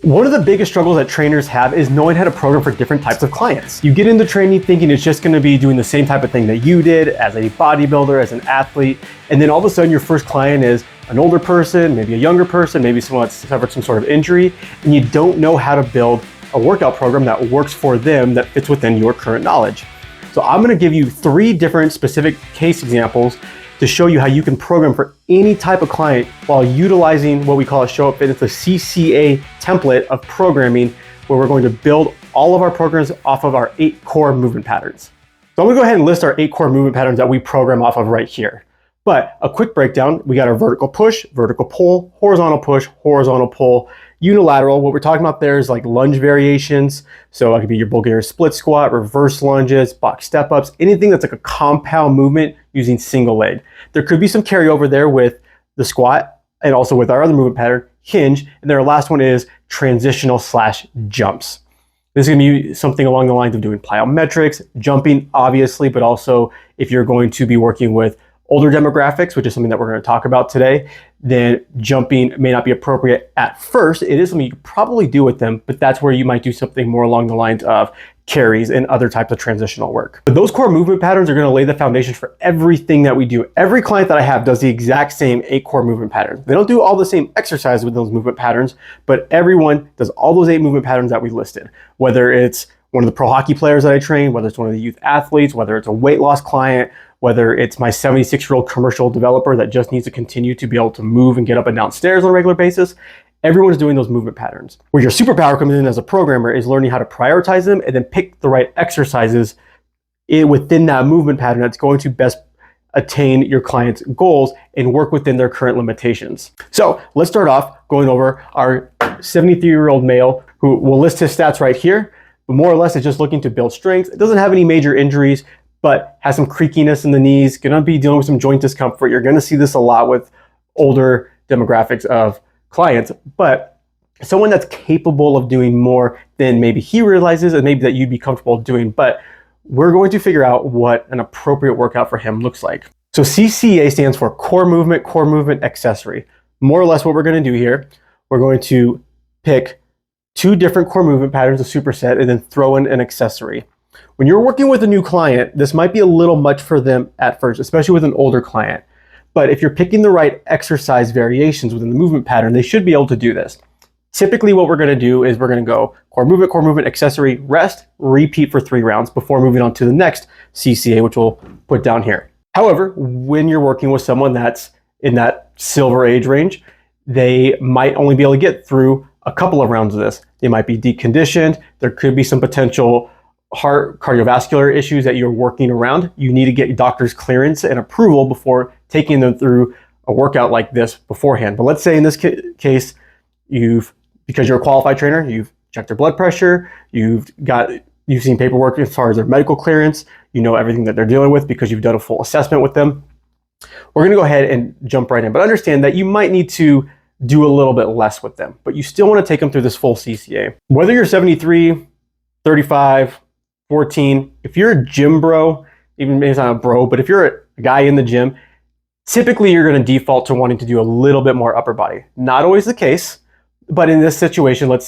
One of the biggest struggles that trainers have is knowing how to program for different types of clients. You get into training thinking it's just going to be doing the same type of thing that you did as a bodybuilder, as an athlete, and then all of a sudden your first client is an older person, maybe a younger person, maybe someone that's suffered some sort of injury, and you don't know how to build a workout program that works for them that fits within your current knowledge. So I'm going to give you 3 different specific case examples to show you how you can program for any type of client while utilizing what we call a Show Up Fitness, the CCA template of programming, where we're going to build all of our programs off of our 8 core movement patterns. So I'm gonna go ahead and list our 8 core movement patterns that we program off of right here. But a quick breakdown, we got our vertical push, vertical pull, horizontal push, horizontal pull, unilateral. What we're talking about there is like lunge variations. So it could be your Bulgarian split squat, reverse lunges, box step ups, anything that's like a compound movement using single leg. There could be some carryover there with the squat and also with our other movement pattern, hinge. And then our last one is transitional / jumps. This is going to be something along the lines of doing plyometrics, jumping, obviously, but also if you're going to be working with older demographics, which is something that we're going to talk about today, then jumping may not be appropriate at first. It is something you could probably do with them, but that's where you might do something more along the lines of carries and other types of transitional work. But those core movement patterns are going to lay the foundation for everything that we do. Every client that I have does the exact same 8 core movement patterns. They don't do all the same exercise with those movement patterns, but everyone does all those 8 movement patterns that we listed. Whether it's one of the pro hockey players that I train, whether it's one of the youth athletes, whether it's a weight loss client, whether it's my 76-year-old commercial developer that just needs to continue to be able to move and get up and down stairs on a regular basis, everyone's doing those movement patterns. Where your superpower comes in as a programmer is learning how to prioritize them and then pick the right exercises within that movement pattern that's going to best attain your client's goals and work within their current limitations. So let's start off going over our 73-year-old male who will list his stats right here, but more or less is just looking to build strength. It doesn't have any major injuries, but has some creakiness in the knees, gonna be dealing with some joint discomfort. You're gonna see this a lot with older demographics of clients, but someone that's capable of doing more than maybe he realizes and maybe that you'd be comfortable doing, but we're going to figure out what an appropriate workout for him looks like. So CCA stands for core movement accessory. More or less what we're gonna do here, we're going to pick 2 different core movement patterns, a superset, and then throw in an accessory. When you're working with a new client, this might be a little much for them at first, especially with an older client. But if you're picking the right exercise variations within the movement pattern, they should be able to do this. Typically what we're going to do is we're going to go core movement, accessory, rest, repeat for 3 rounds before moving on to the next CCA, which we'll put down here. However, when you're working with someone that's in that silver age range, they might only be able to get through a couple of rounds of this. They might be deconditioned. There could be some potential heart cardiovascular issues that you're working around. You need to get your doctor's clearance and approval before taking them through a workout like this beforehand. But let's say in this case, because you're a qualified trainer, you've checked their blood pressure, you've seen paperwork as far as their medical clearance, you know everything that they're dealing with because you've done a full assessment with them. We're gonna go ahead and jump right in, but understand that you might need to do a little bit less with them, but you still wanna take them through this full CCA. Whether you're 73, 35, 14, if you're a gym bro, even maybe it's not a bro, but if you're a guy in the gym, typically you're going to default to wanting to do a little bit more upper body. Not always the case, but in this situation, let's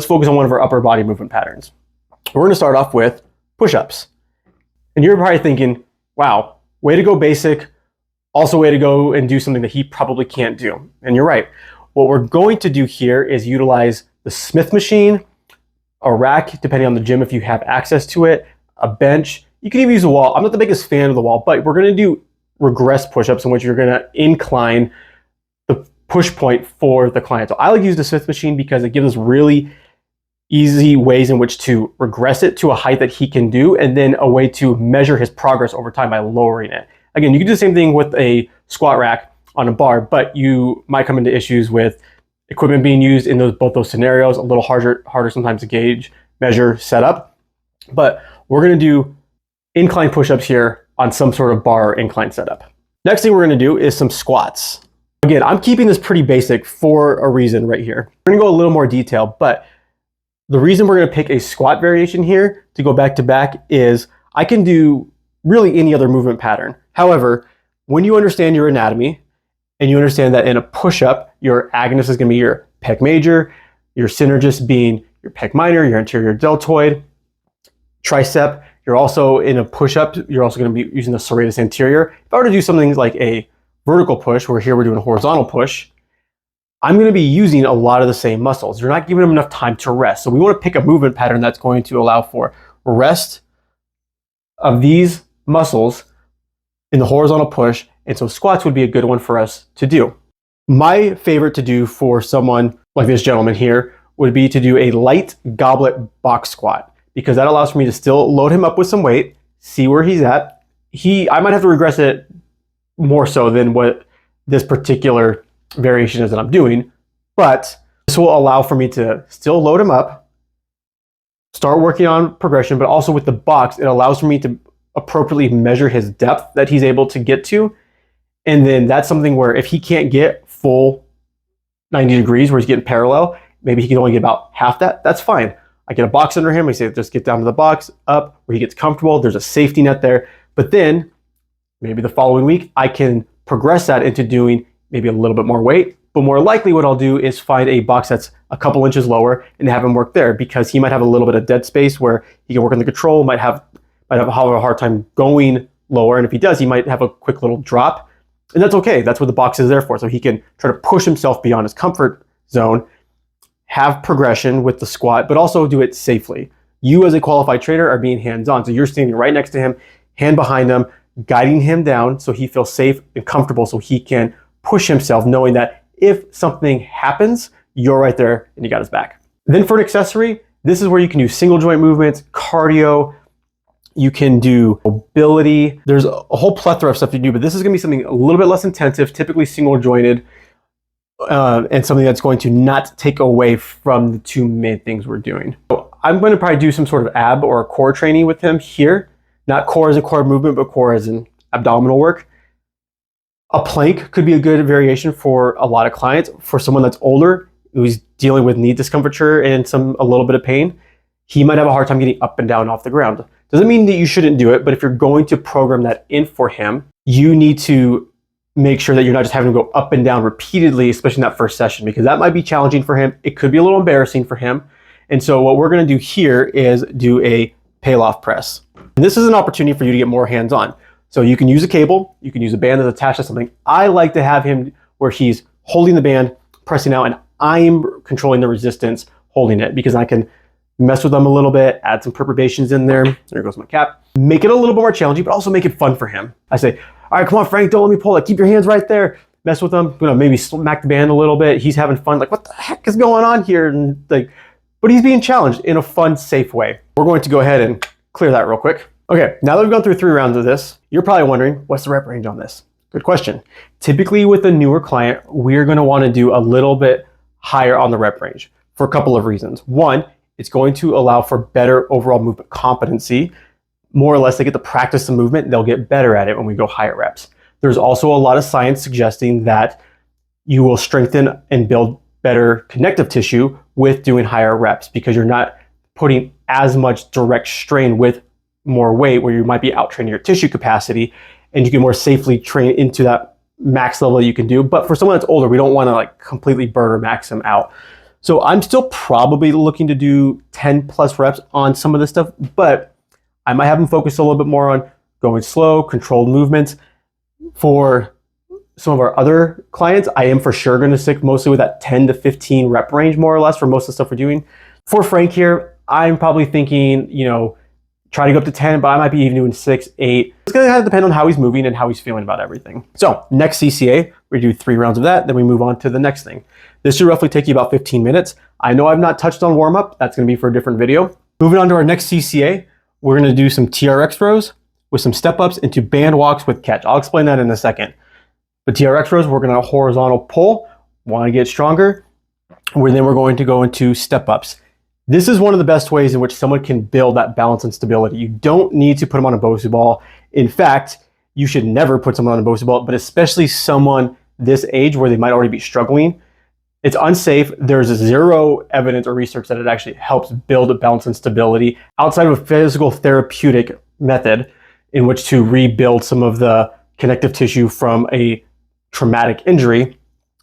focus on one of our upper body movement patterns. We're going to start off with push-ups. And you're probably thinking, wow, way to go basic, also way to go and do something that he probably can't do. And you're right. What we're going to do here is utilize the Smith machine, a rack, depending on the gym if you have access to it, a bench. You can even use a wall. I'm not the biggest fan of the wall, but we're going to do regress push-ups in which you're going to incline the push point for the client. So I like to use the Smith machine because it gives us really easy ways in which to regress it to a height that he can do, and then a way to measure his progress over time by lowering it. Again, you can do the same thing with a squat rack on a bar, but you might come into issues with equipment being used in both those scenarios, a little harder sometimes to gauge, measure, set up. But we're going to do incline push-ups here on some sort of bar or incline setup. Next thing we're going to do is some squats. Again, I'm keeping this pretty basic for a reason right here. We're going to go a little more detail, but the reason we're going to pick a squat variation here to go back to back is I can do really any other movement pattern. However, when you understand your anatomy and you understand that in a push-up, your agonist is going to be your pec major, Your synergist being your pec minor, your anterior deltoid, tricep. You're also in a push-up, you're also going to be using the serratus anterior. If I were to do something like a vertical push, where here we're doing a horizontal push, I'm going to be using a lot of the same muscles. You're not giving them enough time to rest. So we want to pick a movement pattern that's going to allow for rest of these muscles in the horizontal push. And so squats would be a good one for us to do. My favorite to do for someone like this gentleman here would be to do a light goblet box squat, because that allows for me to still load him up with some weight, see where he's at. I might have to regress it more so than what this particular variation is that I'm doing, but this will allow for me to still load him up, start working on progression, but also with the box, it allows for me to appropriately measure his depth that he's able to get to. And then that's something where if he can't get full 90 degrees where he's getting parallel, maybe he can only get about half that, that's fine. I get a box under him, I say just get down to the box, up, where he gets comfortable, there's a safety net there. But then maybe the following week, I can progress that into doing maybe a little bit more weight. But more likely what I'll do is find a box that's a couple inches lower and have him work there, because he might have a little bit of dead space where he can work on the control, might have a hard time going lower. And if he does, he might have a quick little drop. And that's okay. That's what the box is there for. So he can try to push himself beyond his comfort zone, have progression with the squat, but also do it safely. You as a qualified trainer are being hands-on. So you're standing right next to him, hand behind him, guiding him down so he feels safe and comfortable so he can push himself, knowing that if something happens, you're right there and you got his back. Then for an accessory, this is where you can do single joint movements, cardio, you can do mobility. There's a whole plethora of stuff you do, but this is gonna be something a little bit less intensive, typically single jointed, and something that's going to not take away from the two main things we're doing. So I'm going to probably do some sort of ab or core training with him here. Not core as a core movement, but core as an abdominal work. A plank could be a good variation for a lot of clients. For someone that's older, who's dealing with knee discomfiture and a little bit of pain, he might have a hard time getting up and down off the ground. Doesn't mean that you shouldn't do it, but if you're going to program that in for him, you need to make sure that you're not just having to go up and down repeatedly, especially in that first session, because that might be challenging for him. It could be a little embarrassing for him. And so what we're going to do here is do a Pallof press. And this is an opportunity for you to get more hands-on. So you can use a cable, you can use a band that's attached to something. I like to have him where he's holding the band, pressing out, and I'm controlling the resistance, holding it, because I can mess with them a little bit, add some perturbations in there. There goes my cap. Make it a little bit more challenging, but also make it fun for him. I say, all right, come on, Frank, don't let me pull it. Keep your hands right there. Mess with them, maybe smack the band a little bit. He's having fun, like, what the heck is going on here? And but he's being challenged in a fun, safe way. We're going to go ahead and clear that real quick. Okay, now that we've gone through 3 rounds of this, you're probably wondering, what's the rep range on this? Good question. Typically with a newer client, we're gonna wanna do a little bit higher on the rep range for a couple of reasons. One, it's going to allow for better overall movement competency. More or less, they get to practice the movement, they'll get better at it when we go higher reps. There's also a lot of science suggesting that you will strengthen and build better connective tissue with doing higher reps, because you're not putting as much direct strain with more weight, where you might be out training your tissue capacity, and you can more safely train into that max level that you can do. But for someone that's older, we don't want to completely burn or max them out. So I'm still probably looking to do 10 plus reps on some of this stuff, but I might have them focus a little bit more on going slow, controlled movements. For some of our other clients, I am for sure going to stick mostly with that 10 to 15 rep range, more or less, for most of the stuff we're doing. For Frank here, I'm probably thinking, try to go up to 10, but I might be even doing 6, 8. It's going to kind of depend on how he's moving and how he's feeling about everything. So next CCA, we do 3 rounds of that, then we move on to the next thing. This should roughly take you about 15 minutes. I know I've not touched on warm-up. That's going to be for a different video. Moving on to our next CCA, we're going to do some TRX rows with some step-ups into band walks with catch. I'll explain that in a second. But TRX rows, we're going to horizontal pull, want to get stronger. Then we're going to go into step-ups. This is one of the best ways in which someone can build that balance and stability. You don't need to put them on a BOSU ball. In fact, you should never put someone on a BOSU ball, but especially someone this age where they might already be struggling. It's unsafe. There's 0 evidence or research that it actually helps build a balance and stability outside of a physical therapeutic method in which to rebuild some of the connective tissue from a traumatic injury.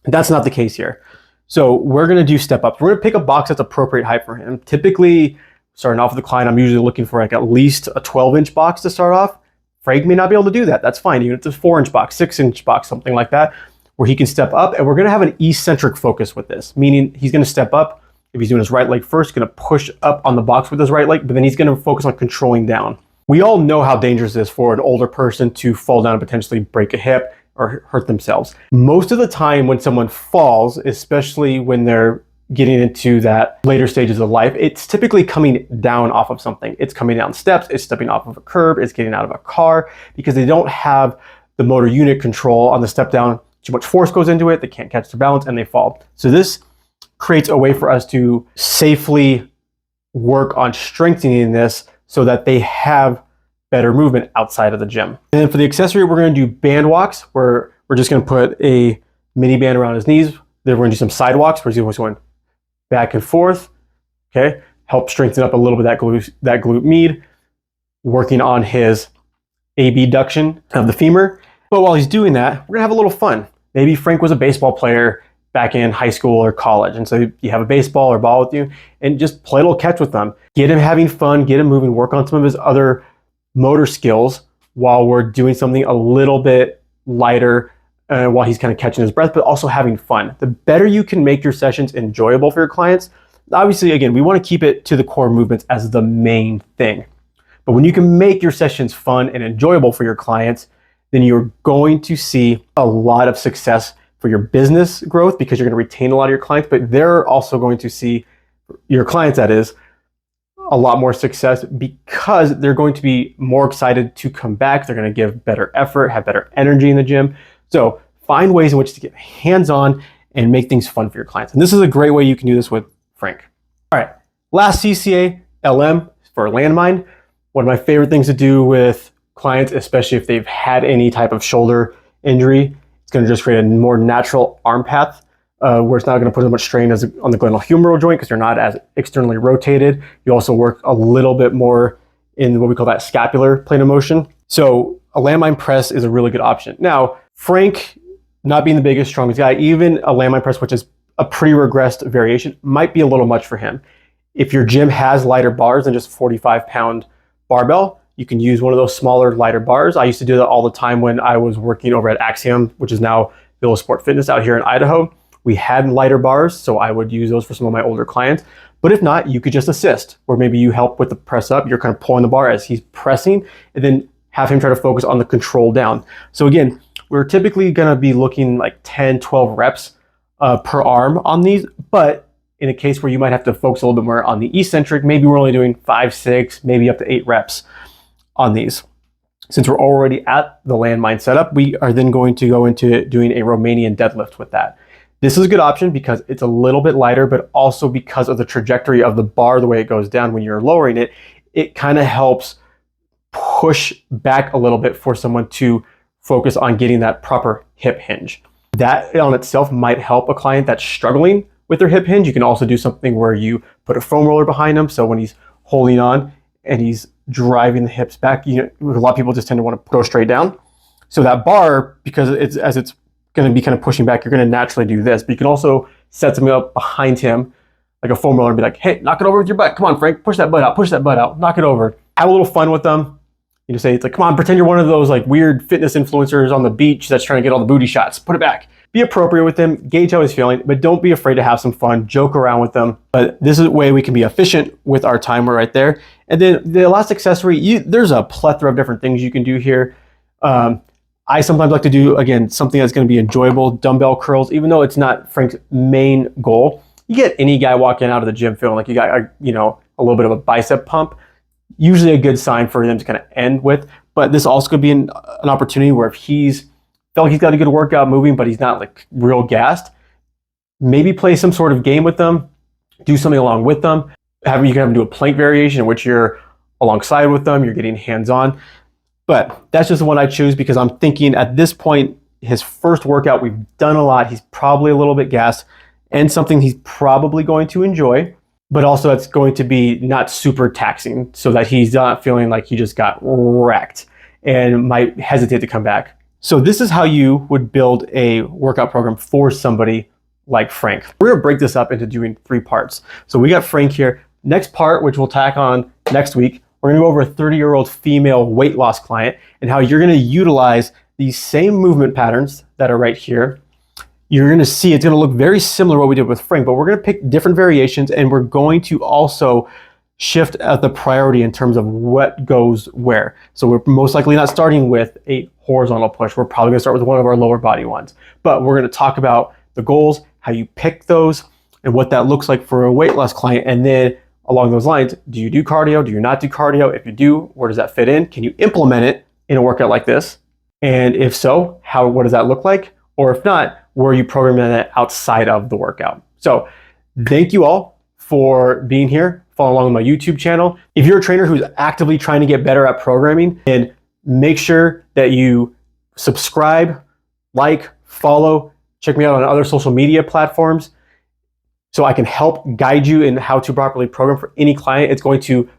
That's not the case here. So we're going to do step ups. We're going to pick a box that's appropriate height for him. Typically, starting off with a client, I'm usually looking for like at least a 12-inch box to start off. Frank may not be able to do that. That's fine. Even if it's a 4-inch box, 6-inch box, something like that, where he can step up. And we're going to have an eccentric focus with this, meaning he's going to step up. If he's doing his right leg first, going to push up on the box with his right leg, but then he's going to focus on controlling down. We all know how dangerous it is for an older person to fall down and potentially break a hip or hurt themselves. Most of the time when someone falls, especially when they're getting into that later stages of life, it's typically coming down off of something. It's coming down steps, it's stepping off of a curb, it's getting out of a car, because they don't have the motor unit control on the step down. Too much force goes into it, they can't catch their balance, and they fall. So this creates a way for us to safely work on strengthening this so that they have better movement outside of the gym. And then for the accessory, we're going to do band walks, where we're just going to put a mini band around his knees. Then we're going to do some sidewalks where he's always going back and forth. Okay, help strengthen up a little bit that glute med, working on his abduction of the femur. But while he's doing that, we're gonna have a little fun. Maybe Frank was a baseball player back in high school or college, and so you have a baseball or ball with you, and just play a little catch with them. Get him having fun, get him moving, work on some of his other motor skills while we're doing something a little bit lighter, while he's kind of catching his breath, but also having fun. The better you can make your sessions enjoyable for your clients, obviously, again, we want to keep it to the core movements as the main thing. But when you can make your sessions fun and enjoyable for your clients, then you're going to see a lot of success for your business growth, because you're going to retain a lot of your clients, but they're also going to see, your clients that is, a lot more success, because they're going to be more excited to come back. They're going to give better effort, have better energy in the gym. So find ways in which to get hands-on and make things fun for your clients. And this is a great way you can do this with Frank. All right, last CCA, LM for landmine. One of my favorite things to do with clients, especially if they've had any type of shoulder injury, it's going to just create a more natural arm path, where it's not going to put as much strain as on the glenohumeral joint, because you're not as externally rotated. You also work a little bit more in what we call that scapular plane of motion. So a landmine press is a really good option. Now, Frank, not being the biggest, strongest guy, even a landmine press, which is a pretty regressed variation, might be a little much for him. If your gym has lighter bars than just a 45-pound barbell, you can use one of those smaller, lighter bars. I used to do that all the time when I was working over at Axiom, which is now Villa Sport Fitness out here in Idaho. We had lighter bars, so I would use those for some of my older clients. But if not, you could just assist, where maybe you help with the press up, you're kind of pulling the bar as he's pressing, and then have him try to focus on the control down. So again, we're typically gonna be looking like 10, 12 reps per arm on these, but in a case where you might have to focus a little bit more on the eccentric, maybe we're only doing 5, 6, maybe up to 8 reps on these. Since we're already at the landmine setup, we are then going to go into doing a Romanian deadlift with that. This is a good option because it's a little bit lighter, but also because of the trajectory of the bar, the way it goes down when you're lowering it, it kind of helps push back a little bit for someone to focus on getting that proper hip hinge. That on itself might help a client that's struggling with their hip hinge. You can also do something where you put a foam roller behind him, so when he's holding on and he's driving the hips back, a lot of people just tend to want to go straight down. So that bar, because it's going to be kind of pushing back, you're going to naturally do this. But you can also set something up behind him, like a foam roller, and be like, hey, knock it over with your butt. Come on, Frank, push that butt out, knock it over. Have a little fun with them. You say, it's like, come on, pretend you're one of those like weird fitness influencers on the beach that's trying to get all the booty shots. Put it back. Be appropriate with them, gauge how he's feeling, but don't be afraid to have some fun, joke around with them. But this is a way we can be efficient with our timer right there. And then the last accessory, there's a plethora of different things you can do here. I sometimes like to do, again, something that's going to be enjoyable, dumbbell curls, even though it's not Frank's main goal. You get any guy walking out of the gym feeling like you got a little bit of a bicep pump. Usually a good sign for them to kind of end with. But this also could be an opportunity where if he's felt like he's got a good workout moving, but he's not like real gassed, maybe play some sort of game with them, do something along with them. You can have them do a plank variation in which you're alongside with them, you're getting hands-on. But that's just the one I choose because I'm thinking at this point, his first workout, we've done a lot. He's probably a little bit gassed and something he's probably going to enjoy, but also it's going to be not super taxing so that he's not feeling like he just got wrecked and might hesitate to come back. So this is how you would build a workout program for somebody like Frank. We're gonna break this up into doing 3 parts. So we got Frank here. Next part, which we'll tack on next week, we're gonna go over a 30-year-old female weight loss client and how you're gonna utilize these same movement patterns that are right here. You're gonna see it's gonna look very similar to what we did with Frank, but we're gonna pick different variations, and we're going to also shift at the priority in terms of what goes where. So we're most likely not starting with a horizontal push. We're probably gonna start with one of our lower body ones. But we're gonna talk about the goals, how you pick those, and what that looks like for a weight loss client. And then along those lines, do you do cardio? Do you not do cardio? If you do, where does that fit in? Can you implement it in a workout like this? And if so, what does that look like? Or if not, where are you programming that outside of the workout? So thank you all for being here, following along with my YouTube channel. If you're a trainer who's actively trying to get better at programming, then make sure that you subscribe, like, follow, check me out on other social media platforms so I can help guide you in how to properly program for any client. It's going to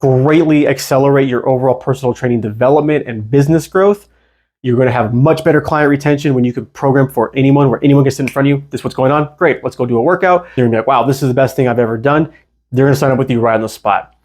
greatly accelerate your overall personal training development and business growth. You're going to have much better client retention when you can program for anyone, where anyone can sit in front of you. This is what's going on. Great, let's go do a workout. You're going to be like, wow, this is the best thing I've ever done. They're going to sign up with you right on the spot.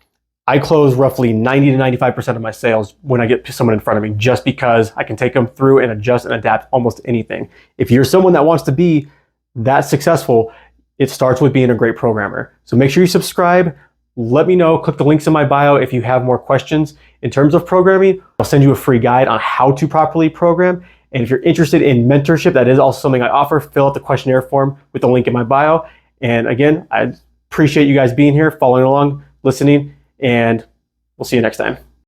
I close roughly 90 to 95% of my sales when I get someone in front of me, just because I can take them through and adjust and adapt almost anything. If you're someone that wants to be that successful, it starts with being a great programmer. So make sure you subscribe. Let me know, click the links in my bio if you have more questions in terms of programming. I'll send you a free guide on how to properly program. And if you're interested in mentorship, that is also something I offer. Fill out the questionnaire form with the link in my bio. And again, I appreciate you guys being here, following along, listening, and we'll see you next time.